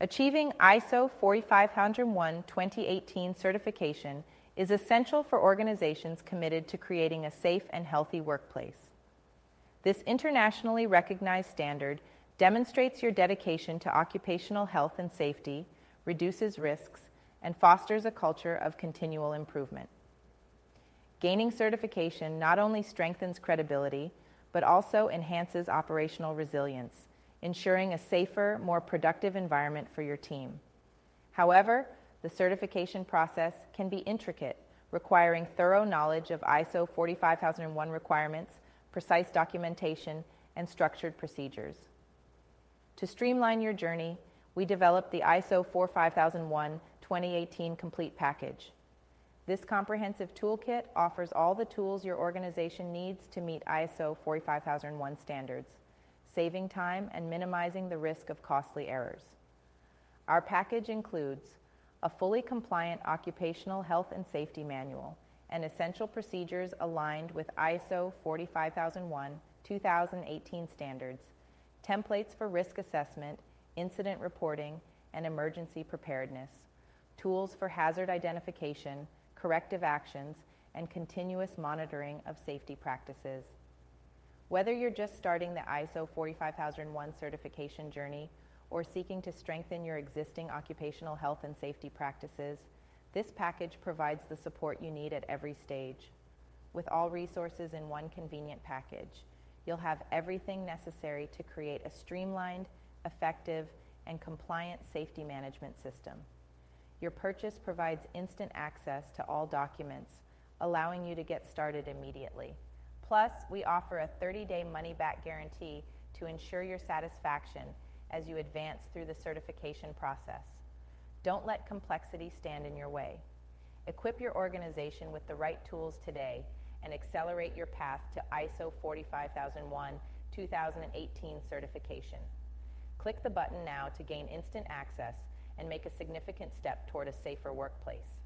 Achieving ISO 45001:2018 certification is essential for organizations committed to creating a safe and healthy workplace. This internationally recognized standard demonstrates your dedication to occupational health and safety, reduces risks, and fosters a culture of continual improvement. Gaining certification not only strengthens credibility, but also enhances operational resilience, ensuring a safer, more productive environment for your team. However, the certification process can be intricate, requiring thorough knowledge of ISO 45001 requirements, precise documentation, and structured procedures. To streamline your journey, we developed the ISO 45001:2018 Complete Package. This comprehensive toolkit offers all the tools your organization needs to meet ISO 45001 standards, saving time and minimizing the risk of costly errors. Our package includes a fully compliant occupational health and safety manual and essential procedures aligned with ISO 45001:2018 standards, templates for risk assessment, incident reporting, and emergency preparedness, tools for hazard identification, corrective actions, and continuous monitoring of safety practices. Whether you're just starting the ISO 45001 certification journey or seeking to strengthen your existing occupational health and safety practices, this package provides the support you need at every stage. With all resources in one convenient package, you'll have everything necessary to create a streamlined, effective, and compliant safety management system. Your purchase provides instant access to all documents, allowing you to get started immediately. Plus, we offer a 30-day money-back guarantee to ensure your satisfaction as you advance through the certification process. Don't let complexity stand in your way. Equip your organization with the right tools today and accelerate your path to ISO 45001:2018 certification. Click the button now to gain instant access and make a significant step toward a safer workplace.